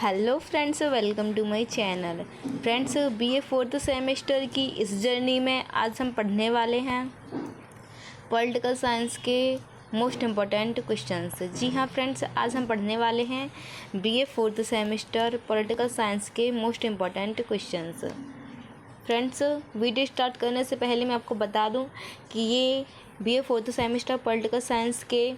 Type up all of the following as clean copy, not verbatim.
Hello friends, welcome to my channel. Friends, BA fourth semester की इस journey में आज हम पढ़ने वाले हैं पॉलिटिकल साइंस के मोस्ट इम्पॉर्टेंट क्वेश्चंस। जी हाँ फ्रेंड्स, आज हम पढ़ने वाले हैं BA fourth semester political science के most important questions. Friends, video start करने से पहले मैं आपको बता दूं कि ये BA fourth semester political science के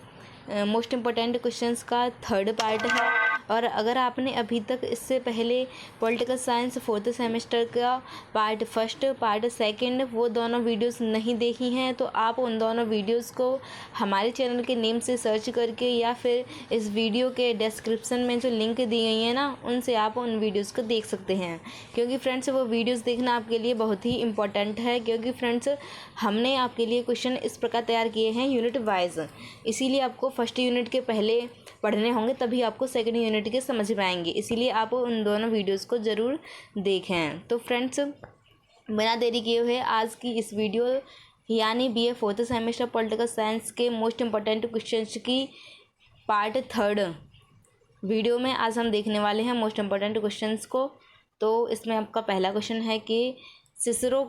मोस्ट इम्पॉर्टेंट क्वेश्चंस का थर्ड पार्ट है। और अगर आपने अभी तक इससे पहले पॉलिटिकल साइंस फोर्थ सेमेस्टर का पार्ट फर्स्ट पार्ट सेकंड वो दोनों वीडियोस नहीं देखी हैं तो आप उन दोनों वीडियोस को हमारे चैनल के नेम से सर्च करके या फिर इस वीडियो के डिस्क्रिप्शन में जो लिंक दी गई है ना, उनसे आप उन वीडियोस को देख सकते हैं। क्योंकि फ्रेंड्स, वो वीडियोस देखना आपके लिए बहुत ही इंपॉर्टेंट है, क्योंकि फ्रेंड्स हमने आपके लिए क्वेश्चन इस प्रकार तैयार किए हैं यूनिट वाइज। इसीलिए आपको फर्स्ट यूनिट के पहले पढ़ने होंगे, तभी आपको सेकंड यूनिट के समझ में आएंगे। इसीलिए आप उन दोनों वीडियोस को ज़रूर देखें। तो फ्रेंड्स, बिना देरी किए हुए आज की इस वीडियो यानी BA fourth semester political science के मोस्ट इम्पॉर्टेंट क्वेश्चंस की पार्ट थर्ड वीडियो में आज हम देखने वाले हैं मोस्ट इम्पॉर्टेंट क्वेश्चंस को। तो इसमें आपका पहला क्वेश्चन है कि सिसरो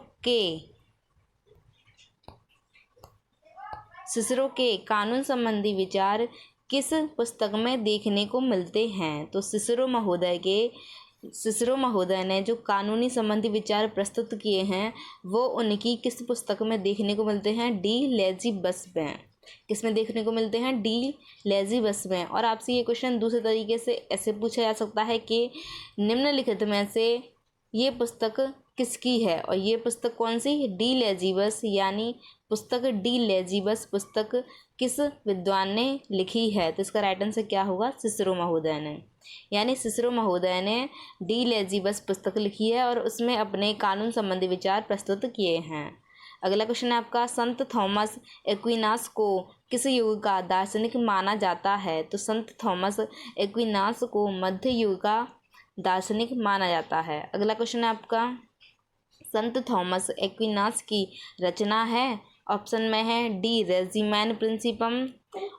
के कानून संबंधी विचार किस पुस्तक में देखने को मिलते हैं। तो सिसरो महोदय ने जो कानूनी संबंधी विचार प्रस्तुत किए हैं वो उनकी किस पुस्तक में देखने को मिलते हैं? डी लेज़ीबस में। किस में देखने को मिलते हैं? डी लेज़ीबस में। और आपसे ये क्वेश्चन दूसरे तरीके से ऐसे पूछा जा सकता है कि निम्नलिखित में से ये पुस्तक किसकी है? और ये पुस्तक कौन सी? डी लेज़ीबस, यानी पुस्तक डी लेज़ीबस पुस्तक किस विद्वान ने लिखी है? तो इसका राइट आंसर क्या होगा? सिसरो महोदय ने। यानी सिसरो महोदय ने डी लेज़ीबस पुस्तक लिखी है और उसमें अपने कानून संबंधी विचार प्रस्तुत किए हैं। अगला क्वेश्चन है आपका, संत थॉमस एक्विनास को किस युग का दार्शनिक माना जाता है? तो संत थॉमस एक्विनास को मध्य युग का दार्शनिक माना जाता है। अगला क्वेश्चन है आपका, संत थॉमस एक्विनास की रचना है? ऑप्शन में है डी रेजिमेन प्रिंसिपम,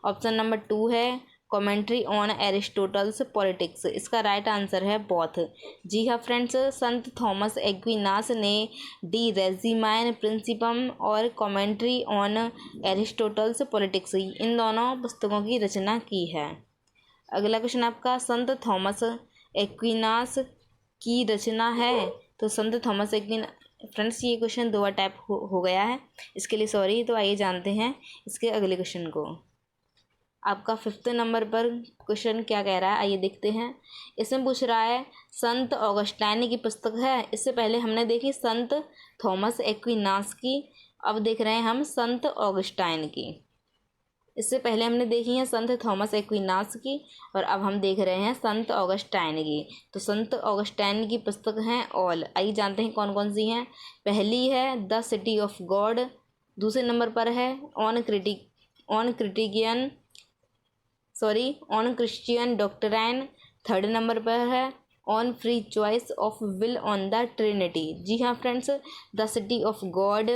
ऑप्शन नंबर 2 है कमेंट्री ऑन एरिस्टोटल्स पॉलिटिक्स। इसका राइट आंसर है बोथ। जी हाँ फ्रेंड्स, संत थॉमस एक्विनास ने डी रेजिमेन प्रिंसिपम और commentary on Aristotle's politics in दोनों पुस्तकों की रचना की है। अगला क्वेश्चन आपका, संत थॉमस एक्विनास की रचना है? तो संत थॉमस एक्विनास, फ्रेंड्स ये क्वेश्चन दो बार टाइप हो गया है, इसके लिए सॉरी। तो आइए जानते हैं इसके अगले क्वेश्चन को। आपका 5th नंबर पर क्वेश्चन क्या कह रहा है, आइए देखते हैं। इसमें पूछ रहा है संत ऑगस्टाइन की पुस्तक है। इससे पहले हमने देखी संत थॉमस एक्विनास की, अब देख रहे हैं हम संत ऑगस्टाइन की। इससे पहले हमने देखी है संत थॉमस एक्विनास की और अब हम देख रहे हैं संत ऑगस्टाइन की। तो संत ऑगस्टाइन की पुस्तक हैं ऑल। आइए जानते हैं कौन कौन सी हैं। पहली है द सिटी ऑफ गॉड, दूसरे नंबर पर है on Christian doctrine, third number पर है on free choice of will on the Trinity. जी हाँ friends, the city of God,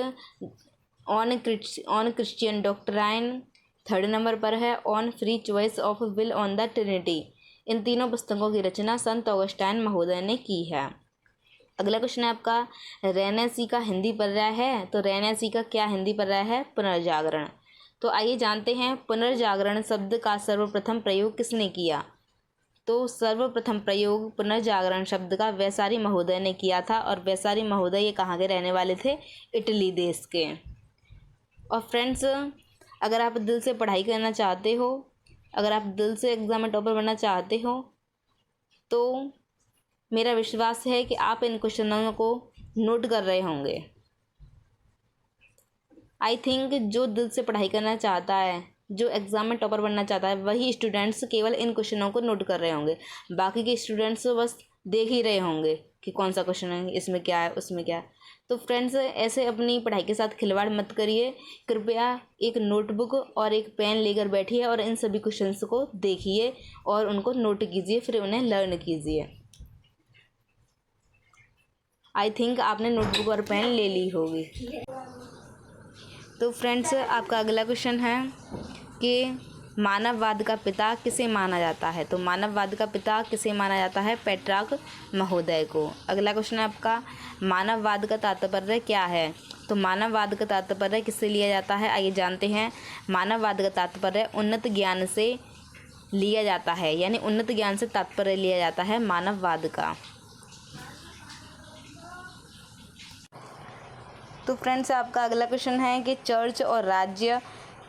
on Christian doctrine, third number पर है on free choice of will on the Trinity. इन तीनों पुस्तकों की रचना संत ऑगस्टाइन महोदय ने की है। अगला क्वेश्चन है आपका, रेनेसी का हिंदी पर्याय है? तो रेनेसी का क्या हिंदी पर्याय है? पुनर्जागरण। तो आइए जानते हैं पुनर्जागरण शब्द का सर्वप्रथम प्रयोग किसने किया? तो सर्वप्रथम प्रयोग पुनर्जागरण शब्द का वैसारी महोदय ने किया था। और वैसारी महोदय ये कहाँ के रहने वाले थे? इटली देश के। और फ्रेंड्स, अगर आप दिल से पढ़ाई करना चाहते हो, अगर आप दिल से एग्ज़ाम में टॉपर बनना चाहते हो, तो मेरा विश्वास है कि आप इन क्वेश्चनों को नोट कर रहे होंगे। आई थिंक जो दिल से पढ़ाई करना चाहता है, जो एग्ज़ाम में टॉपर बनना चाहता है, वही स्टूडेंट्स केवल इन क्वेश्चनों को नोट कर रहे होंगे। बाकी के स्टूडेंट्स बस देख ही रहे होंगे कि कौन सा क्वेश्चन है, इसमें क्या है, उसमें क्या है। तो फ्रेंड्स, ऐसे अपनी पढ़ाई के साथ खिलवाड़ मत करिए। कृपया एक नोटबुक और एक पेन लेकर बैठिए और इन सभी क्वेश्चंस को देखिए और उनको नोट कीजिए, फिर उन्हें लर्न कीजिए। आई थिंक आपने नोटबुक और पेन ले ली होगी। तो फ्रेंड्स, आपका अगला क्वेश्चन है कि मानववाद का पिता किसे माना जाता है? तो मानववाद का पिता किसे माना जाता है? पेट्रार्क महोदय को। अगला क्वेश्चन है आपका, मानववाद का तात्पर्य क्या है? तो मानववाद का तात्पर्य किससे लिया जाता है? आइए जानते हैं। मानववाद का तात्पर्य उन्नत ज्ञान से लिया जाता है, यानी उन्नत ज्ञान से तात्पर्य लिया जाता है मानववाद का। तो फ्रेंड्स, आपका अगला क्वेश्चन है कि चर्च और राज्य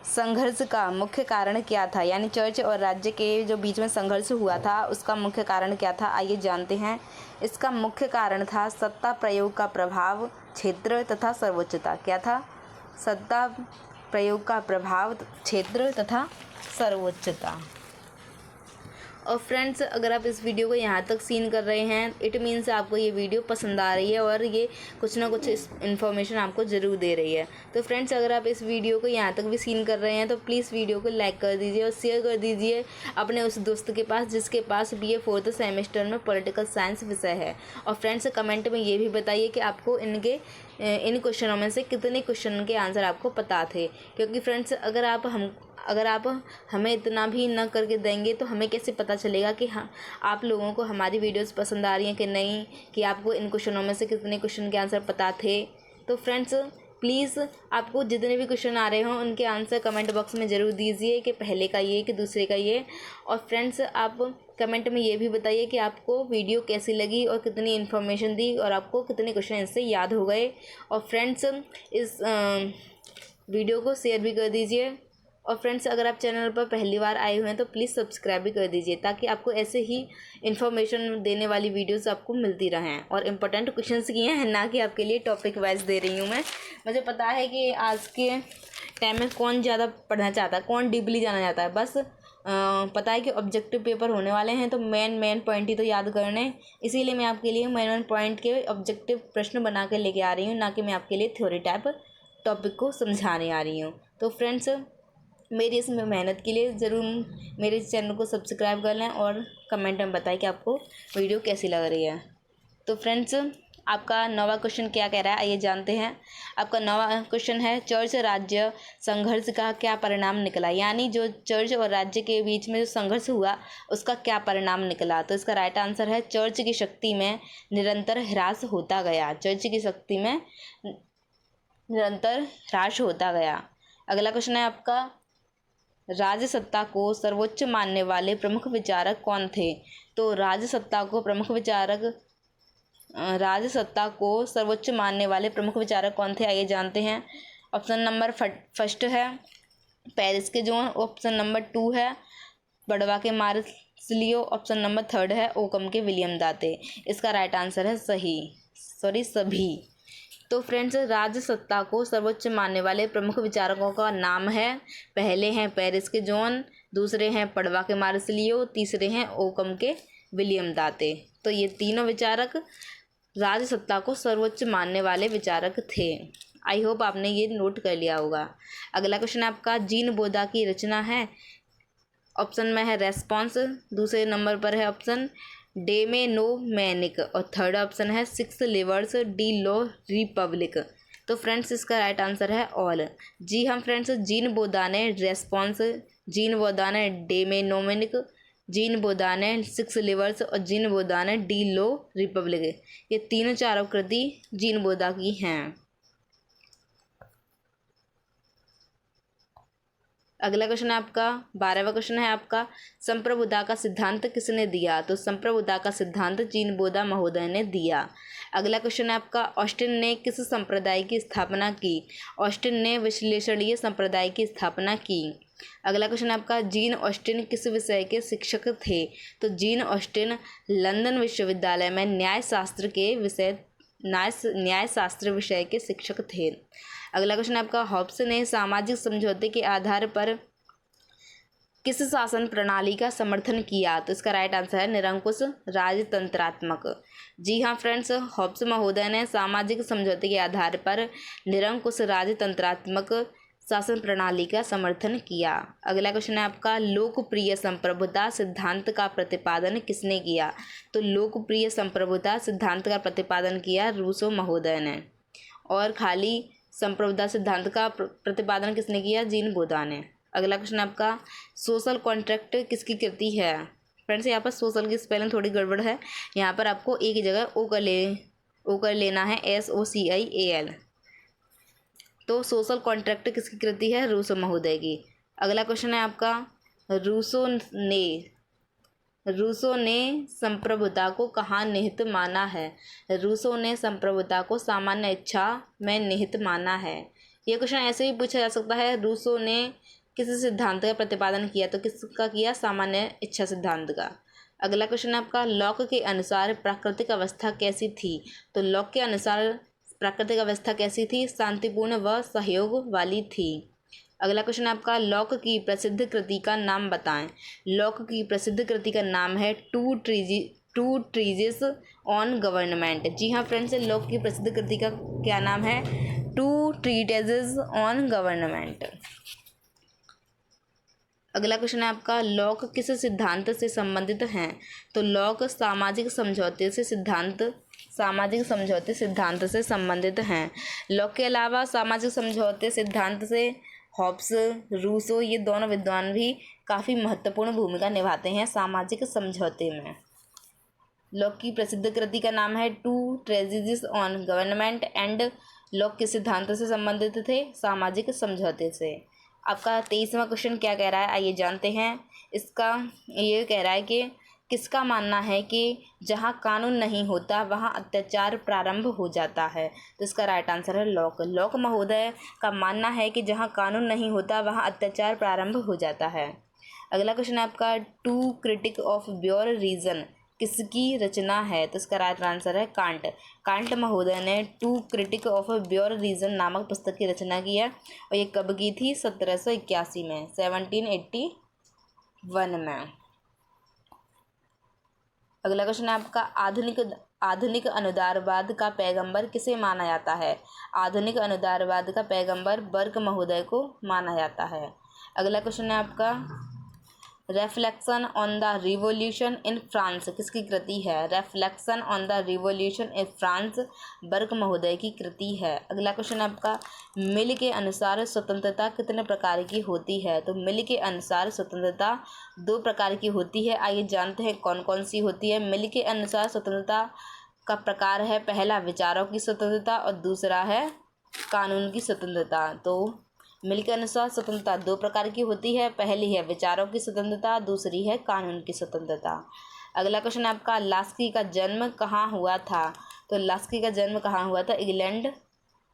संघर्ष का मुख्य कारण क्या था? यानी चर्च और राज्य के जो बीच में संघर्ष हुआ था उसका मुख्य कारण क्या था? आइए जानते हैं। इसका मुख्य कारण था सत्ता प्रयोग का प्रभाव, क्षेत्र तथा सर्वोच्चता। क्या था? सत्ता प्रयोग का प्रभाव, क्षेत्र तथा सर्वोच्चता। और फ्रेंड्स, अगर आप इस वीडियो को यहाँ तक सीन कर रहे हैं, इट मीन्स आपको ये वीडियो पसंद आ रही है और ये कुछ ना कुछ इन्फॉर्मेशन आपको ज़रूर दे रही है। तो फ्रेंड्स, अगर आप इस वीडियो को यहाँ तक भी सीन कर रहे हैं तो प्लीज़ वीडियो को लाइक कर दीजिए और शेयर कर दीजिए अपने उस दोस्त के पास जिसके पास BA 4th सेमेस्टर में पॉलिटिकल साइंस विषय है। और फ्रेंड्स, कमेंट में ये भी बताइए कि आपको इन क्वेश्चनों में से कितने क्वेश्चन के आंसर आपको पता थे, क्योंकि फ्रेंड्स अगर आप हमें इतना भी न करके देंगे तो हमें कैसे पता चलेगा कि हाँ, आप लोगों को हमारी वीडियोस पसंद आ रही हैं कि नहीं, कि आपको इन क्वेश्चनों में से कितने क्वेश्चन के आंसर पता थे। तो फ्रेंड्स, प्लीज़ आपको जितने भी क्वेश्चन आ रहे हों उनके आंसर कमेंट बॉक्स में ज़रूर दीजिए कि पहले का ये कि दूसरे का ये। और फ्रेंड्स, आप कमेंट में ये भी बताइए कि आपको वीडियो कैसी लगी और कितनी इन्फॉर्मेशन दी और आपको कितने क्वेश्चन इससे याद हो गए। और फ्रेंड्स, इस वीडियो को शेयर भी कर दीजिए। और फ्रेंड्स, अगर आप चैनल पर पहली बार आए हुए हैं तो प्लीज़ सब्सक्राइब भी कर दीजिए ताकि आपको ऐसे ही इन्फॉर्मेशन देने वाली वीडियोस आपको मिलती रहें। और इम्पोर्टेंट क्वेश्चंस किए हैं, ना कि आपके लिए टॉपिक वाइज दे रही हूँ मैं। मुझे पता है कि आज के टाइम में कौन ज़्यादा पढ़ना चाहता है, कौन डीपली जाना चाहता है। बस पता है कि ऑब्जेक्टिव पेपर होने वाले हैं तो मेन पॉइंट ही तो याद करने, इसीलिए मैं आपके लिए मेन पॉइंट के ऑब्जेक्टिव प्रश्न बना के लेके आ रही हूँ, ना कि मैं आपके लिए थ्योरी टाइप टॉपिक को समझाने आ रही हूँ। तो फ्रेंड्स, मेरी इस मेहनत के लिए ज़रूर मेरे चैनल को सब्सक्राइब कर लें और कमेंट में बताएं कि आपको वीडियो कैसी लग रही है। तो फ्रेंड्स, आपका 9वां क्वेश्चन क्या कह रहा है, आइए जानते हैं। आपका 9वां क्वेश्चन है, चर्च राज्य संघर्ष का क्या परिणाम निकला? यानी जो चर्च और राज्य के बीच में जो संघर्ष हुआ उसका क्या परिणाम निकला? तो इसका राइट आंसर है, चर्च की शक्ति में निरंतर ह्रास होता गया। चर्च की शक्ति में निरंतर ह्रास होता गया। अगला क्वेश्चन है आपका, राजसत्ता को सर्वोच्च मानने वाले प्रमुख विचारक कौन थे? तो राजसत्ता को सर्वोच्च मानने वाले प्रमुख विचारक कौन थे? आइए जानते हैं। ऑप्शन नंबर फर्स्ट है पेरिस के जॉन, ऑप्शन नंबर 2 है बड़वा के मार्सिलियो, ऑप्शन नंबर 3 है ओकम के विलियम दाते। इसका राइट आंसर है सभी। तो फ्रेंड्स, राजसत्ता को सर्वोच्च मानने वाले प्रमुख विचारकों का नाम है, पहले हैं पेरिस के जॉन, दूसरे हैं पड़वा के मार्सिलियो, तीसरे हैं ओकम के विलियम दाते। तो ये तीनों विचारक राजसत्ता को सर्वोच्च मानने वाले विचारक थे। आई होप आपने ये नोट कर लिया होगा। अगला क्वेश्चन आपका, जीन बोधा की रचना है। ऑप्शन में है रेस्पॉन्स, दूसरे नंबर पर है ऑप्शन डेमेनोमैनिक और थर्ड ऑप्शन है 6 लिवर्स डी लो रिपब्लिक। तो फ्रेंड्स, इसका राइट आंसर है ऑल। जी हाँ फ्रेंड्स, जीन बोधा ने रेस्पॉन्स, जीन बोधा ने डेमेनोमैनिक, जीन बोधा ने 6 लिवर्स और जीन बोधा ने डी लो रिपब्लिक, ये तीनों चारों कृति जीन बोधा की हैं। अगला क्वेश्चन है आपका 12वां क्वेश्चन है आपका, संप्रभुता का सिद्धांत किसने दिया? तो संप्रभुता का सिद्धांत जीन बोधा महोदय ने दिया। अगला क्वेश्चन है आपका, ऑस्टिन ने किस संप्रदाय की स्थापना की? ऑस्टिन ने विश्लेषणीय संप्रदाय की स्थापना की। अगला क्वेश्चन आपका, जीन ऑस्टिन किस विषय के शिक्षक थे? तो जीन ऑस्टिन लंदन विश्वविद्यालय में न्याय शास्त्र विषय के शिक्षक थे। अगला क्वेश्चन आपका, हॉब्स ने सामाजिक समझौते के आधार पर किस शासन प्रणाली का समर्थन किया? तो इसका राइट आंसर है निरंकुश राजतंत्रात्मक। जी हाँ फ्रेंड्स, हॉब्स महोदय ने सामाजिक समझौते के आधार पर निरंकुश राजतंत्रात्मक शासन प्रणाली का समर्थन किया। अगला क्वेश्चन है आपका, लोकप्रिय संप्रभुता सिद्धांत का प्रतिपादन किसने किया? तो लोकप्रिय संप्रभुता सिद्धांत का प्रतिपादन किया रूसो महोदय ने। और खाली संप्रभुता सिद्धांत का प्रतिपादन किसने किया? जीन बोधा ने। अगला क्वेश्चन आपका, सोशल कॉन्ट्रैक्ट किसकी कृति है? फ्रेंड्स यहाँ पर सोशल की स्पेलिंग थोड़ी गड़बड़ है, यहाँ पर आपको एक ही जगह ओ कर लेना है, SOCIAL। तो सोशल कॉन्ट्रैक्ट किसकी कृति है? रूसो महोदय की। अगला क्वेश्चन है आपका, रूसो ने संप्रभुता को कहाँ निहित माना है? रूसो ने संप्रभुता को सामान्य इच्छा में निहित माना है। यह क्वेश्चन ऐसे भी पूछा जा सकता है, रूसो ने किस सिद्धांत का प्रतिपादन किया? तो किसका किया? सामान्य इच्छा सिद्धांत का। अगला क्वेश्चन आपका, लॉक के अनुसार प्राकृतिक अवस्था कैसी थी? तो लॉक के अनुसार प्राकृतिक अवस्था कैसी थी? शांतिपूर्ण व सहयोग वाली थी। अगला क्वेश्चन आपका, लॉक की प्रसिद्ध कृति का नाम बताएं। लॉक की प्रसिद्ध कृति का नाम है टू ट्रीजेस ऑन गवर्नमेंट। जी हाँ फ्रेंड्स, लॉक की प्रसिद्ध कृति का क्या नाम है? Two treatises on government. अगला क्वेश्चन है आपका, लॉक किस सिद्धांत से संबंधित हैं? तो लॉक सामाजिक समझौते सिद्धांत से संबंधित हैं। लॉक के अलावा सामाजिक समझौते सिद्धांत से हॉब्स, रूसो, ये दोनों विद्वान भी काफ़ी महत्वपूर्ण भूमिका निभाते हैं सामाजिक समझौते में। लॉक की प्रसिद्ध कृति का नाम है two treatises on government and Locke किस सिद्धांत से संबंधित थे? सामाजिक समझौते से। आपका 23वां क्वेश्चन क्या कह रहा है, आइए जानते हैं। इसका ये कह रहा है कि किसका मानना है कि जहाँ कानून नहीं होता वहाँ अत्याचार प्रारंभ हो जाता है? तो इसका राइट आंसर है लॉक। लॉक महोदय का मानना है कि जहाँ कानून नहीं होता वहाँ अत्याचार प्रारंभ हो जाता है। अगला क्वेश्चन है आपका, to critique of pure reason किसकी रचना है? तो इसका राइट आंसर है कांट। कांट महोदय ने to critique of pure reason नामक पुस्तक की रचना की है, और ये कब की थी? 1781 में, 1781 में। अगला क्वेश्चन है आपका, आधुनिक अनुदारवाद का पैगंबर किसे माना जाता है? आधुनिक अनुदारवाद का पैगंबर बर्क महोदय को माना जाता है। अगला क्वेश्चन है आपका, reflection on the revolution in France किसकी कृति है? Reflection on the revolution in France Burke महोदय की कृति है। अगला क्वेश्चन आपका, मिल के अनुसार स्वतंत्रता कितने प्रकार की होती है? तो मिल के अनुसार स्वतंत्रता 2 प्रकार की होती है। आइए जानते हैं कौन कौन सी होती है। मिल के अनुसार स्वतंत्रता का प्रकार है, पहला विचारों की स्वतंत्रता और दूसरा है कानून की स्वतंत्रता। तो मिल के अनुसार स्वतंत्रता 2 प्रकार की होती है, पहली है विचारों की स्वतंत्रता, दूसरी है कानून की स्वतंत्रता। अगला क्वेश्चन आपका, लास्की का जन्म कहाँ हुआ था? तो लास्की का जन्म कहाँ हुआ था? इंग्लैंड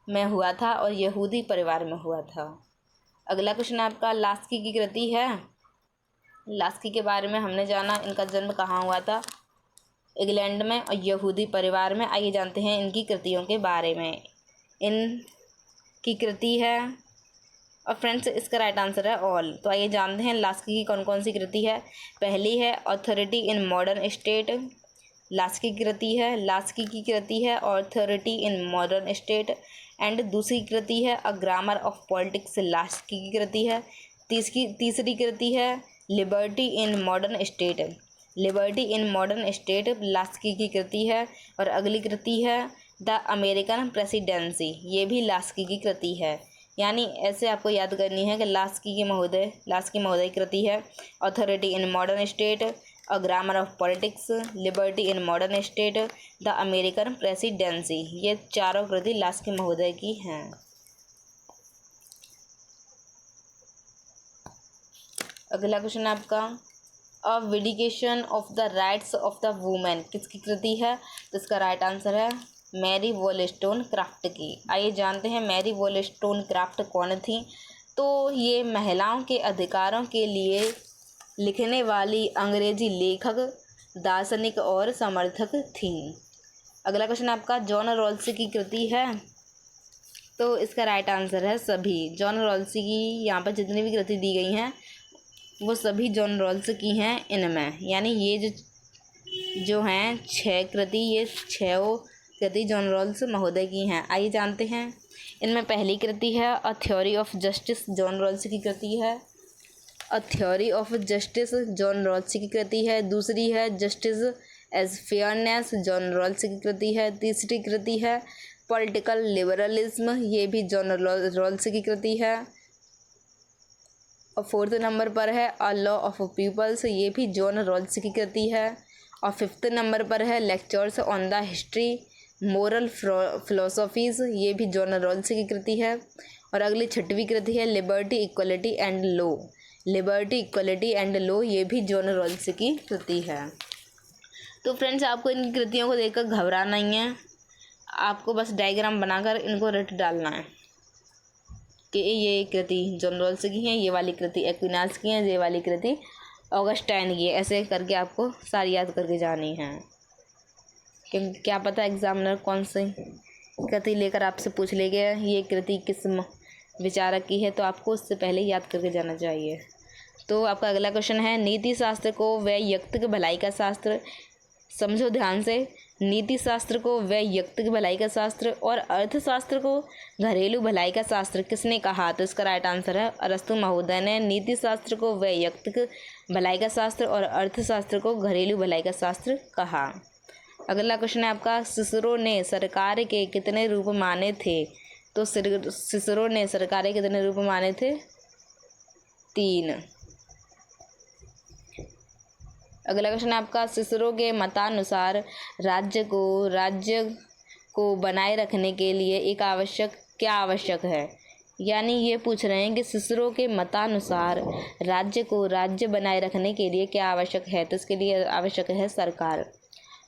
में हुआ था और यहूदी परिवार में हुआ था। अगला क्वेश्चन आपका, लास्की की कृति है। लास्की के बारे में हमने जाना, इनका जन्म कहाँ हुआ था? इंग्लैंड में और यहूदी परिवार में। आइए जानते हैं इनकी कृतियों के बारे में। इनकी कृति है, और फ्रेंड्स इसका राइट आंसर है ऑल। तो आइए जानते हैं लास्की की कौन कौन सी कृति है। पहली है authority in modern state, Laski की कृति है। लास्की की कृति है authority in modern state, and दूसरी कृति है a grammar of politics, Laski की कृति है। तीसरी कृति है liberty in modern state, liberty in modern state Laski की कृति है। और अगली कृति है द अमेरिकन प्रेसिडेंसी, ये भी लास्की की कृति है। यानी ऐसे आपको याद करनी है कि लास्की महोदय कृति है authority in modern state, a grammar of politics, liberty in modern state, the American presidency, ये चारों कृति लास्की महोदय की हैं। अगला क्वेश्चन आपका, a vindication of the rights of the women किसकी कृति है? तो इसका राइट आंसर है मैरी वॉलस्टोनक्राफ्ट की। आइए जानते हैं मैरी वॉलस्टोनक्राफ्ट कौन थी। तो ये महिलाओं के अधिकारों के लिए लिखने वाली अंग्रेजी लेखक, दार्शनिक और समर्थक थी। अगला क्वेश्चन आपका, जॉन रॉल्स की कृति है। तो इसका राइट आंसर है सभी। जॉन रॉल्स की यहाँ पर जितनी भी कृति दी गई हैं वो सभी जॉन रॉल्स की हैं इनमें। यानी ये जो हैं 6 कृति, ये 6 कृति जॉन रॉल्स महोदय की हैं। आइए जानते हैं। इनमें पहली कृति है a theory of justice, John Rawls की कृति है। A theory of justice John Rawls की कृति है। दूसरी है justice as fairness, John Rawls की कृति है। तीसरी कृति है पॉलिटिकल लिबरलिज्म, ये भी जॉन रॉल्स की कृति है। और 4th नंबर पर है अ लॉ ऑफ पीपल्स, ये भी जॉन रॉल्स की कृति है। और 5th नंबर पर है lectures on the history moral philosophies, ये भी जॉन रॉल्स की कृति है। और अगली 6वीं कृति है liberty equality and law, liberty equality and law, ये भी जॉन रॉल्स की कृति है। तो फ्रेंड्स, आपको इन कृतियों को देखकर घबराना नहीं है, आपको बस डायग्राम बनाकर इनको रट डालना है कि ये कृति जॉन रॉल्स की है, ये वाली कृति एक्विनास की है, ये वाली कृति ऑगस्टाइन की है। ऐसे करके आपको सारी याद करके जानी है, क्योंकि क्या पता एग्जामिनर कौन सी कृति लेकर आपसे पूछ ले गया ये कृति किस विचारक की है, तो आपको उससे पहले याद करके जाना चाहिए। तो आपका अगला क्वेश्चन है नीति शास्त्र को वैयक्तिक भलाई का शास्त्र, समझो ध्यान से, नीति शास्त्र को वैयक्तिक भलाई का शास्त्र और अर्थशास्त्र को घरेलू भलाई का शास्त्र किसने कहा? तो इसका राइट आंसर है अरस्तु महोदय ने नीति शास्त्र को वैयक्तिक भलाई का शास्त्र और अर्थशास्त्र को घरेलू भलाई का शास्त्र कहा। अगला क्वेश्चन है आपका सिसरो ने सरकार के कितने रूप माने थे? तो सिसरो ने सरकार के कितने रूप माने थे? 3। अगला क्वेश्चन है आपका सिसरो के मतानुसार राज्य को बनाए रखने के लिए एक क्या आवश्यक है? यानी ये पूछ रहे हैं कि सिसरो के मतानुसार राज्य बनाए रखने के लिए क्या आवश्यक है? तो इसके लिए आवश्यक है सरकार।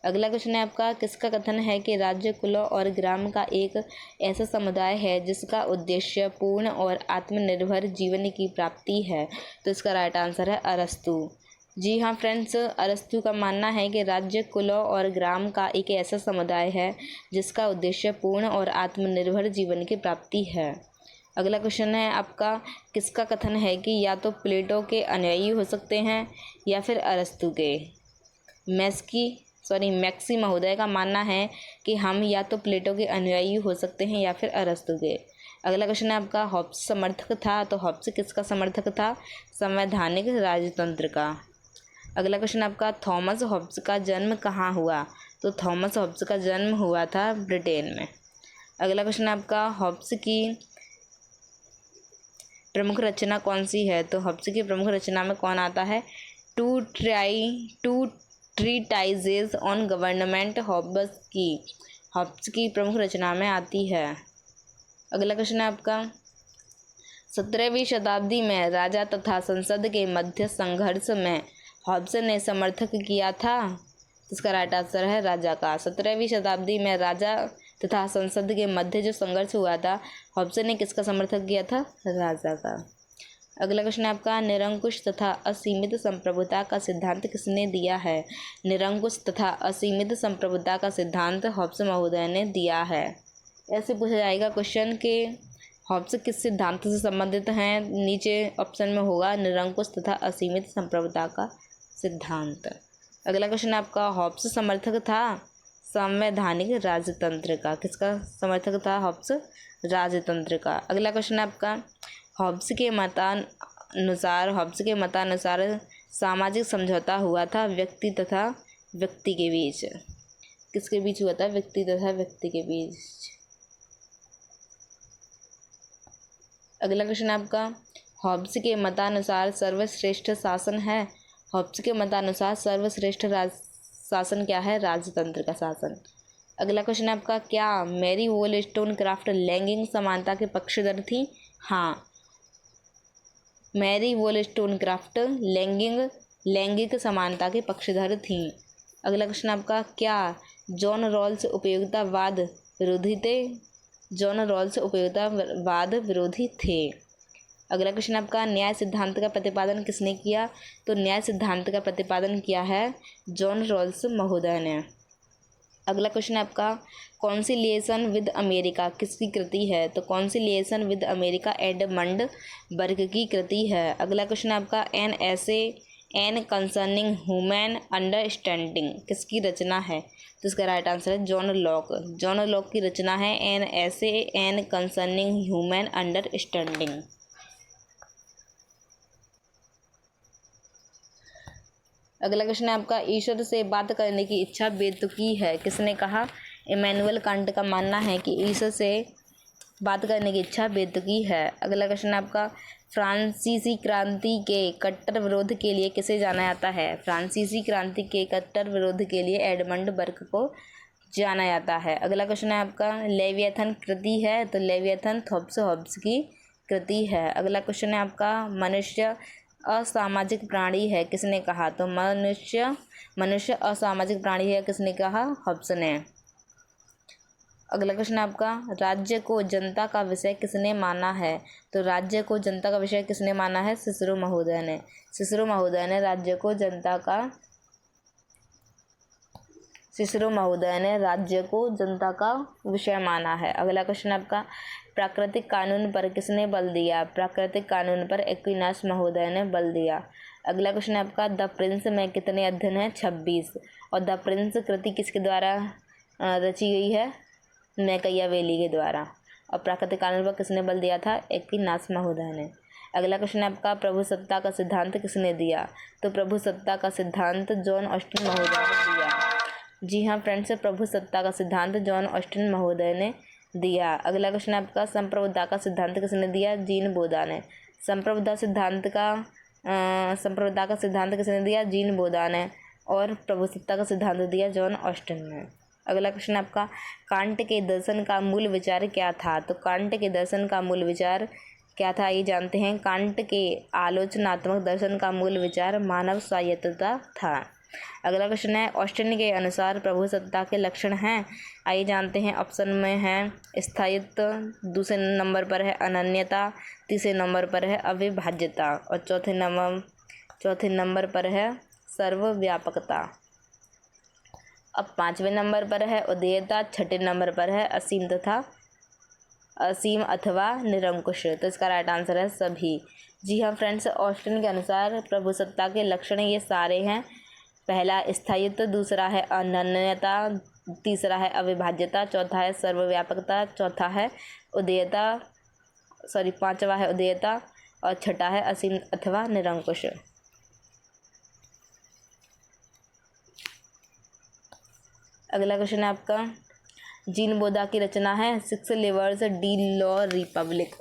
अगला क्वेश्चन है आपका किसका कथन है कि राज्य कुल और ग्राम का एक ऐसा समुदाय है जिसका उद्देश्य पूर्ण और आत्मनिर्भर जीवन की प्राप्ति है? तो इसका राइट आंसर है अरस्तु। जी हाँ फ्रेंड्स, अरस्तु का मानना है कि राज्य कुल और ग्राम का एक ऐसा समुदाय है जिसका उद्देश्य पूर्ण और आत्मनिर्भर जीवन की प्राप्ति है। अगला क्वेश्चन है आपका किसका कथन है कि या तो प्लेटो के अनुयायी हो सकते हैं या फिर अरस्तु के? मैक्सी महोदय का मानना है कि हम या तो प्लेटो के अनुयायी हो सकते हैं या फिर अरस्तु के। अगला क्वेश्चन है आपका हॉब्स समर्थक था, तो हॉब्स किसका समर्थक था? संवैधानिक राजतंत्र का। अगला क्वेश्चन आपका थॉमस हॉब्स का जन्म कहाँ हुआ? तो थॉमस हॉब्स का जन्म हुआ था ब्रिटेन में। अगला क्वेश्चन आपका हॉब्स की प्रमुख रचना कौन सी है? तो हॉब्स की प्रमुख रचना में कौन आता है? टू ट्रीटाइजेज ऑन गवर्नमेंट हॉब्स की प्रमुख रचना में आती है। अगला क्वेश्चन है आपका 17वीं शताब्दी में राजा तथा संसद के मध्य संघर्ष में हॉब्स ने समर्थक किया था। इसका राइट आंसर है राजा का। 17वीं शताब्दी में राजा तथा संसद के मध्य जो संघर्ष हुआ था, हॉब्स ने किसका समर्थक किया था? राजा का। अगला क्वेश्चन है आपका निरंकुश तथा असीमित संप्रभुता का सिद्धांत किसने दिया है? निरंकुश तथा असीमित संप्रभुता का सिद्धांत हॉब्स महोदय ने दिया है। ऐसे पूछा जाएगा क्वेश्चन के हॉब्स किस सिद्धांत से संबंधित हैं? नीचे ऑप्शन में होगा निरंकुश तथा असीमित संप्रभुता का सिद्धांत। अगला क्वेश्चन आपका हॉब्स समर्थक था संवैधानिक राजतंत्र का। किसका समर्थक था हॉब्स? राजतंत्र का। अगला क्वेश्चन आपका हॉब्स के मतानुसार सामाजिक समझौता हुआ था व्यक्ति तथा व्यक्ति के बीच। किसके बीच हुआ था? व्यक्ति तथा व्यक्ति के बीच। अगला क्वेश्चन आपका हॉब्स के मतानुसार सर्वश्रेष्ठ शासन है? हॉब्स के मतानुसार सर्वश्रेष्ठ शासन क्या है? राजतंत्र का शासन। अगला क्वेश्चन आपका क्या मैरी वोllस्टोनक्राफ्ट लैंगिक समानता के पक्षधर थी? हाँ, मैरी वोllस्टोनक्राफ्ट लैंगिक समानता के पक्षधर थीं। अगला क्वेश्चन आपका क्या जॉन रॉल्स उपयोगितावाद विरोधी थे? जॉन रॉल्स उपयोगितावाद विरोधी थे। अगला क्वेश्चन आपका न्याय सिद्धांत का प्रतिपादन किसने किया? तो न्याय सिद्धांत का प्रतिपादन किया है जॉन रॉल्स महोदय ने। अगला क्वेश्चन आपका कॉन्सिलिएशन विद अमेरिका किसकी कृति है? तो कॉन्सिलिएशन विद अमेरिका एडमंड बर्ग की कृति है। अगला क्वेश्चन आपका एन ऐसे एन कंसर्निंग ह्यूमन अंडरस्टैंडिंग किसकी रचना है? तो इसका राइट आंसर है जॉन लॉक। जॉन लॉक की रचना है एन ऐसे एन कंसर्निंग ह्यूमन अंडरस्टैंडिंग। अगला क्वेश्चन है आपका ईश्वर से बात करने की इच्छा बेतुकी है किसने कहा? इमैनुअल कांट का मानना है कि ईश्वर से बात करने की इच्छा बेतुकी है। अगला क्वेश्चन आपका फ्रांसीसी क्रांति के कट्टर विरोध के लिए किसे जाना जाता है? फ्रांसीसी क्रांति के कट्टर विरोध के लिए एडमंड बर्क को जाना जाता है। अगला क्वेश्चन है आपका, लेवियथन कृति है, तो लेवियथन हॉब्स की कृति है। अगला क्वेश्चन है आपका, मनुष्य असामाजिक प्राणी है, किसने कहा? तो मनुष्य असामाजिक प्राणी है, किसने कहा? हॉब्स ने। अगला क्वेश्चन है आपका, राज्य को जनता का विषय किसने माना है? तो राज्य को जनता का विषय किसने माना है? सिसरो महोदय ने। सिसरो महोदय ने राज्य को जनता का विषय माना है। अगला क्वेश्चन आपका, प्राकृतिक कानून पर किसने बल दिया? प्राकृतिक कानून पर एक्विनास महोदय ने बल दिया। अगला क्वेश्चन है आपका, द प्रिंस में कितने अध्ययन हैं? 26। और द प्रिंस कृति किसके द्वारा रची गई है? मैकियावेली के द्वारा। और प्राकृतिक कानून पर किसने बल दिया था? एक्विनास महोदय ने। अगला क्वेश्चन है आपका, प्रभुसत्ता का सिद्धांत किसने दिया? तो प्रभुसत्ता का सिद्धांत जॉन ऑस्टिन महोदय ने दिया। जी हाँ फ्रेंड्स, प्रभुसत्ता का सिद्धांत जॉन ऑस्टिन महोदय ने दिया। अगला क्वेश्चन है आपका, संप्रभुता का सिद्धांत किसने दिया? जीन बोधा ने। संप्रभुता का सिद्धांत किसने दिया? जीन बोधा ने। और प्रभुसत्ता का सिद्धांत दिया जॉन ऑस्टिन ने। अगला क्वेश्चन है आपका, कांट के दर्शन का मूल विचार क्या था? तो कांट के दर्शन का मूल विचार क्या था, ये जानते हैं। कांट के आलोचनात्मक दर्शन का मूल विचार मानव स्वायत्तता था। अगला क्वेश्चन है, ऑस्टिन के अनुसार प्रभुसत्ता के लक्षण हैं, आइए जानते हैं। ऑप्शन में है स्थायित्व, दूसरे नंबर पर है अनन्यता, तीसरे नंबर पर है अविभाज्यता और चौथे नंबर पर है सर्वव्यापकता। अब 5वें नंबर पर है उदेयता, छठे नंबर पर है असीम अथवा निरंकुश। तो इसका राइट आंसर है सभी। जी हाँ फ्रेंड्स, ऑस्टिन के अनुसार प्रभुसत्ता के लक्षण ये सारे हैं। पहला स्थायित्व, दूसरा है अनन्यता, तीसरा है अविभाज्यता, चौथा है सर्वव्यापकता, पांचवा है उदेयता और छठा है असीम अथवा निरंकुश। अगला क्वेश्चन है आपका, जीन बोधा की रचना है 6 लेवर्स डी लॉ रिपब्लिक।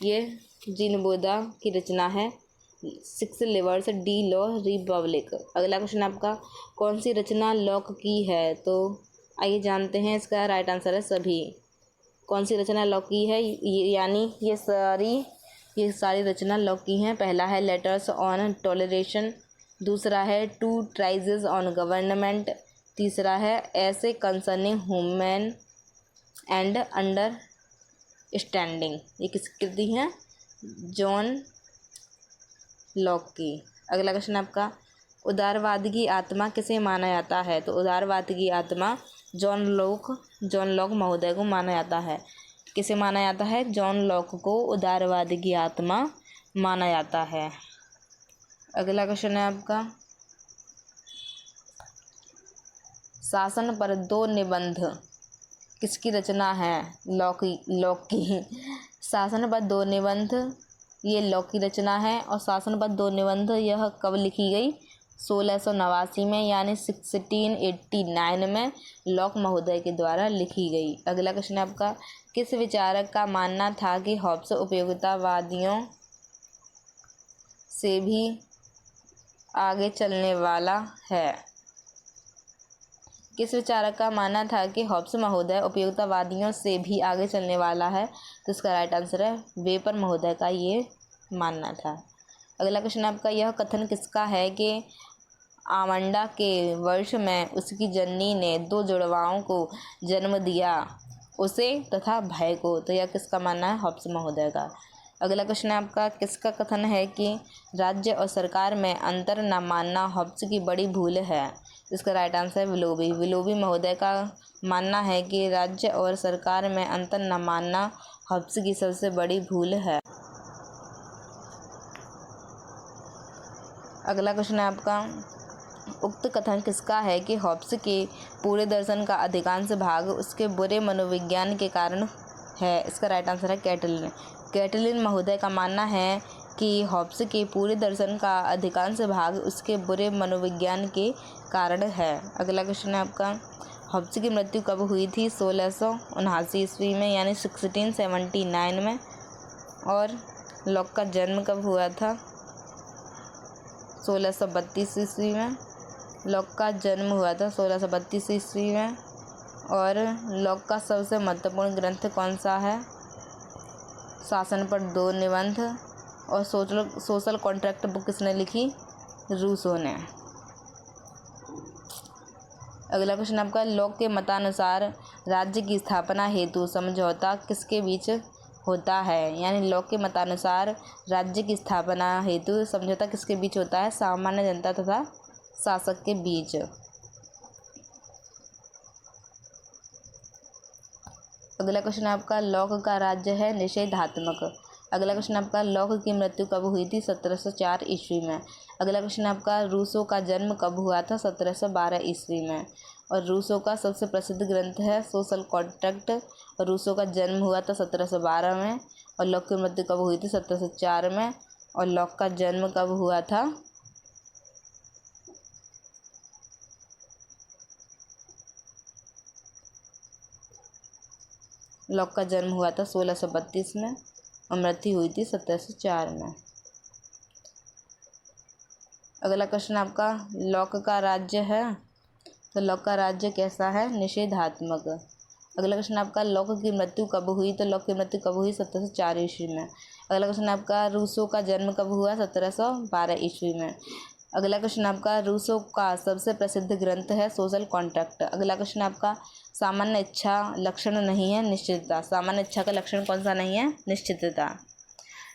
ये जीन बोधा की रचना है 6 लेवर्स डी लॉ रिपब्लिक। अगला क्वेश्चन आपका, कौन सी रचना लॉक की है? तो आइए जानते हैं, इसका राइट आंसर है सभी। कौन सी रचना लॉक की है? यानी ये सारी रचना लॉक की हैं। पहला है लेटर्स ऑन टॉलरेशन, दूसरा है टू ट्राइजेस ऑन गवर्नमेंट, तीसरा है ऐसे कंसर्निंग ह्यूमन एंड अंडरस्टैंडिंग। ये किसकी कृति है? जॉन लॉक की। अगला क्वेश्चन आपका, उदारवाद की आत्मा किसे माना जाता है? तो उदारवाद की आत्मा जॉन लॉक महोदय को माना जाता है। किसे माना जाता है? जॉन लॉक को उदारवाद की आत्मा माना जाता है। अगला क्वेश्चन है आपका, शासन पर 2 निबंध किसकी रचना है? लॉक की। शासन पर 2 निबंध ये लॉक की रचना है। और शासन पर 2 निबंध यह कब लिखी गई? 1689 में, यानी 1689 में लॉक महोदय के द्वारा लिखी गई। अगला क्वेश्चन है आपका, किस विचारक का मानना था कि हॉब्स उपयोगितावादियों से भी आगे चलने वाला है? किस विचारक का मानना था कि हॉब्स महोदय उपयोगितावादियों से भी आगे चलने वाला है? तो इसका राइट आंसर है वेपर महोदय का ये मानना था। अगला क्वेश्चन आपका, यह कथन किसका है कि आमंडा के वर्ष में उसकी जननी ने 2 जुड़वाओं को जन्म दिया, उसे तथा भाई को? तो यह किसका मानना है? हॉब्स महोदय का। अगला क्वेश्चन आपका, किसका कथन है कि राज्य और सरकार में अंतर न मानना हॉब्स की बड़ी भूल है? इसका राइट आंसर है विलोबी महोदय का मानना है कि राज्य और सरकार में अंतर न मानना हॉब्स की सबसे बड़ी भूल है। अगला क्वेश्चन है आपका, उक्त कथन किसका है कि हॉब्स के पूरे दर्शन का अधिकांश भाग उसके बुरे मनोविज्ञान के कारण है? इसका राइट आंसर है कैटलिन महोदय का मानना है कि हॉब्स के पूरे दर्शन का अधिकांश भाग उसके बुरे मनोविज्ञान के कारण है। अगला क्वेश्चन है आपका, हॉब्स की मृत्यु कब हुई थी? 1679 ईस्वी में, यानी 1679 में। और लॉक का जन्म कब हुआ था? 1632 ईस्वी में। लॉक का जन्म हुआ था 1632 ईस्वी में। और लॉक का सबसे महत्वपूर्ण ग्रंथ कौन सा है? शासन पर 2 निबंध। और सोशल कॉन्ट्रैक्ट बुक किसने लिखी? रूसो ने। अगला क्वेश्चन आपका, लॉक के मतानुसार राज्य की स्थापना हेतु समझौता किसके बीच होता है? यानी लॉक के मतानुसार राज्य की स्थापना हेतु समझौता किसके बीच होता है? सामान्य जनता तथा शासक के बीच। अगला क्वेश्चन आपका, लॉक का राज्य है निषेधात्मक। अगला क्वेश्चन आपका, लॉक की मृत्यु कब हुई थी? 1704 ईस्वी में। अगला क्वेश्चन आपका, रूसो का जन्म कब हुआ था? 1712 ईस्वी में। और रूसो का सबसे प्रसिद्ध ग्रंथ है सोशल कॉन्ट्रैक्ट। और रूसो का जन्म हुआ था 1712 में। और लॉक की मृत्यु कब हुई थी? 1704 में। और लॉक का जन्म कब हुआ था? लॉक का जन्म हुआ था 1632 में और मृत्यु हुई थी 1704 में। अगला क्वेश्चन आपका, लॉक का राज्य है, तो लॉक का राज्य कैसा है? निषेधात्मक। अगला क्वेश्चन आपका, लॉक की मृत्यु कब हुई? तो लॉक की मृत्यु कब हुई? 1704 ईस्वी में। अगला क्वेश्चन आपका, रूसो का जन्म कब हुआ? 1712 ईस्वी में। अगला क्वेश्चन आपका, रूसो का सबसे प्रसिद्ध ग्रंथ है सोशल कॉन्ट्रैक्ट। अगला क्वेश्चन आपका, सामान्य इच्छा लक्षण नहीं है निश्चितता। सामान्य इच्छा का लक्षण कौन सा नहीं है? निश्चितता।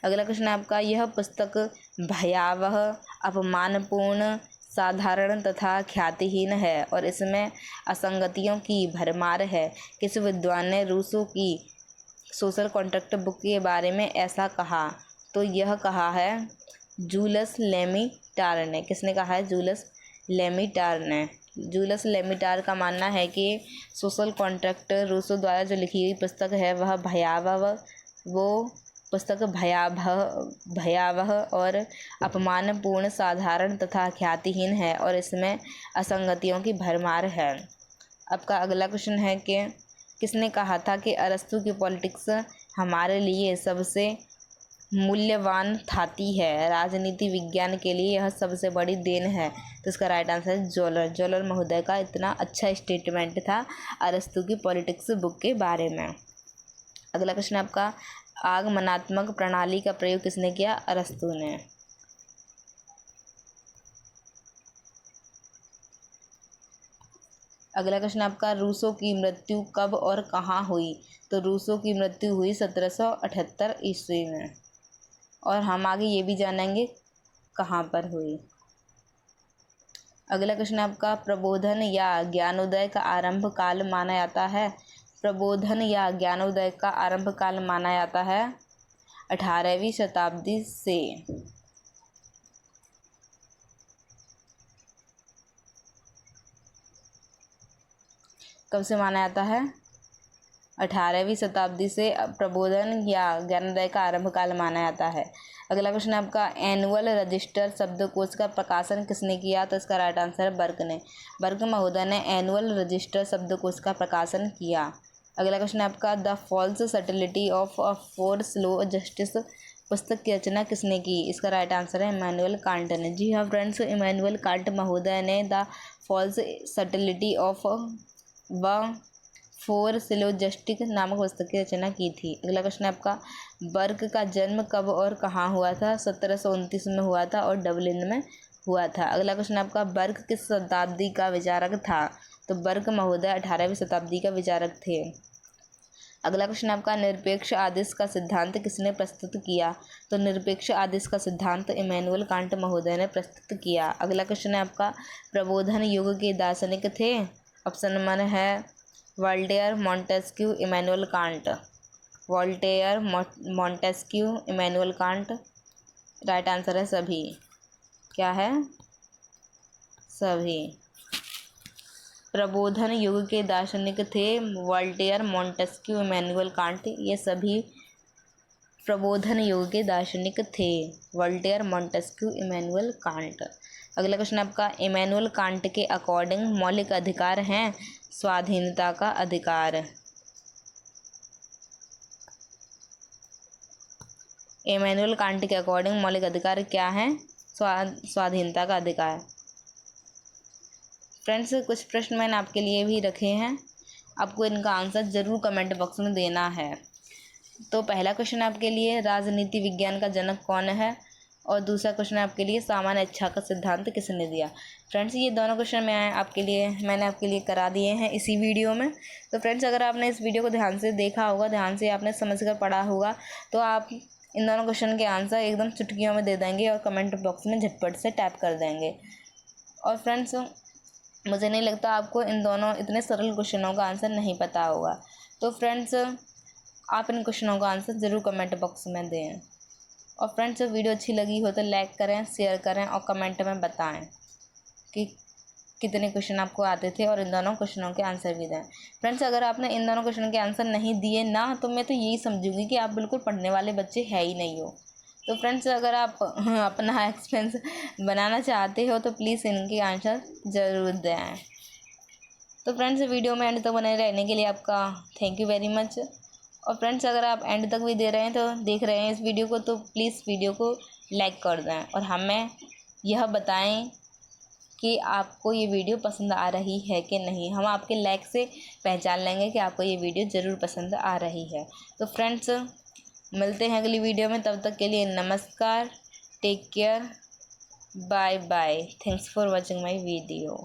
अगला क्वेश्चन आपका, यह पुस्तक भयावह, अपमानपूर्ण, साधारण तथा ख्यातिहीन है और इसमें असंगतियों की भरमार है। किस विद्वान ने रूसो की सोशल कॉन्ट्रैक्ट बुक के बारे में ऐसा कहा? तो यह कहा है जूलस लेमिटार ने। किसने कहा है? जूलस लेमिटार ने। जूलस लेमिटार का मानना है कि सोशल कॉन्ट्रैक्ट रूसो द्वारा जो लिखी गई पुस्तक है वह पुस्तक भयावह और अपमानपूर्ण, साधारण तथा ख्यातिहीन है और इसमें असंगतियों की भरमार है। आपका अगला क्वेश्चन है कि किसने कहा था कि अरस्तु की पॉलिटिक्स हमारे लिए सबसे मूल्यवान थाती है? राजनीति विज्ञान के लिए यह सबसे बड़ी देन है। तो इसका राइट आंसर है जोलर। जोलर महोदय का इतना अच्छा स्टेटमेंट था अरस्तु की पॉलिटिक्स बुक के बारे में। अगला क्वेश्चन आपका, आगमनात्मक प्रणाली का प्रयोग किसने किया? अरस्तु ने। अगला क्वेश्चन आपका, रूसो की मृत्यु कब और कहाँ हुई? तो रूसो की मृत्यु हुई 1778 ईस्वी में। और हम आगे ये भी जानेंगे कहाँ पर हुई। अगला क्वेश्चन आपका, प्रबोधन या ज्ञानोदय का आरंभ काल माना जाता है? प्रबोधन या ज्ञानोदय का आरंभ काल माना जाता है 18वीं शताब्दी से। कब से माना जाता है? 18वीं शताब्दी से प्रबोधन या ज्ञानोदय का आरंभ काल माना जाता है। अगला क्वेश्चन आपका, एनुअल रजिस्टर शब्दकोश का प्रकाशन किसने किया? तो इसका राइट आंसर है बर्क ने। बर्क महोदय ने एनुअल रजिस्टर शब्दकोश का प्रकाशन किया। अगला क्वेश्चन आपका, the false subtlety of a four slow justice पुस्तक की रचना किसने की? इसका राइट आंसर है इमैनुअल कांट ने। जी हाँ फ्रेंड्स, इमैनुअल कांट महोदय ने द फॉल्स सटिलिटी ऑफ व फोर सिलोजिस्टिक नामक पुस्तक की रचना की थी। अगला क्वेश्चन आपका, बर्क का जन्म कब और कहाँ हुआ था? 1729 में हुआ था और डबलिन में हुआ था। अगला क्वेश्चन आपका, बर्क किस शताब्दी का विचारक था? तो बर्क महोदय 18वीं शताब्दी का विचारक थे। अगला क्वेश्चन आपका, निरपेक्ष आदेश का सिद्धांत किसने प्रस्तुत किया? तो निरपेक्ष आदेश का सिद्धांत इमैनुअल कांट महोदय ने प्रस्तुत किया। अगला क्वेश्चन है आपका, प्रबोधन युग के दार्शनिक थे? ऑप्शन नंबर है Voltaire, Montesquieu, Immanuel Kant. Voltaire, Montesquieu, Immanuel Kant. Right answer है सभी। क्या है? सभी। प्रबोधन युग के दार्शनिक थे वोल्टेयर, मॉन्टेस्क्यू, इमैनुअल कांट। ये सभी प्रबोधन युग के दार्शनिक थे, वोल्टेयर, मॉन्टेस्क्यू, इमैनुअल कांट। अगला क्वेश्चन आपका, इमैनुअल कांट के अकॉर्डिंग मौलिक अधिकार हैं स्वाधीनता का अधिकार। इमैनुअल कांट के अकॉर्डिंग मौलिक अधिकार क्या है? स्वाधीनता का अधिकार। फ्रेंड्स, कुछ प्रश्न मैंने आपके लिए भी रखे हैं, आपको इनका आंसर ज़रूर कमेंट बॉक्स में देना है। तो पहला क्वेश्चन आपके लिए, राजनीति विज्ञान का जनक कौन है? और दूसरा क्वेश्चन आपके लिए, सामान्य इच्छा का सिद्धांत किसने दिया? फ्रेंड्स, ये दोनों क्वेश्चन मैंने आपके लिए करा दिए हैं इसी वीडियो में। तो फ्रेंड्स, अगर आपने इस वीडियो को ध्यान से देखा होगा, ध्यान से आपने समझ कर पढ़ा होगा, तो आप इन दोनों क्वेश्चन के आंसर एकदम चुटकियों में दे देंगे और कमेंट बॉक्स में झटपट से टाइप कर देंगे। और फ्रेंड्स, मुझे नहीं लगता आपको इन दोनों इतने सरल क्वेश्चनों का आंसर नहीं पता होगा। तो फ्रेंड्स, आप इन क्वेश्चनों का आंसर ज़रूर कमेंट बॉक्स में दें। और फ्रेंड्स, वीडियो अच्छी लगी हो तो लाइक करें, शेयर करें और कमेंट में बताएं कि कितने क्वेश्चन आपको आते थे और इन दोनों क्वेश्चनों के आंसर भी दें। फ्रेंड्स, अगर आपने इन दोनों क्वेश्चन के आंसर नहीं दिए ना, तो मैं तो यही समझूंगी कि आप बिल्कुल पढ़ने वाले बच्चे है ही नहीं हो। तो फ्रेंड्स, अगर आप अपना एक्सपेंस बनाना चाहते हो तो प्लीज़ इनके आंसर ज़रूर दें। तो फ्रेंड्स, वीडियो में एंड तक बने रहने के लिए आपका थैंक यू वेरी मच। और फ्रेंड्स, अगर आप एंड तक भी देख रहे हैं इस वीडियो को, तो प्लीज़ वीडियो को लाइक कर दें और हमें यह बताएं कि आपको ये वीडियो पसंद आ रही है कि नहीं। हम आपके लाइक से पहचान लेंगे कि आपको ये वीडियो ज़रूर पसंद आ रही है। तो फ्रेंड्स, मिलते हैं अगली वीडियो में, तब तक के लिए नमस्कार, take care, bye bye, thanks for watching my video.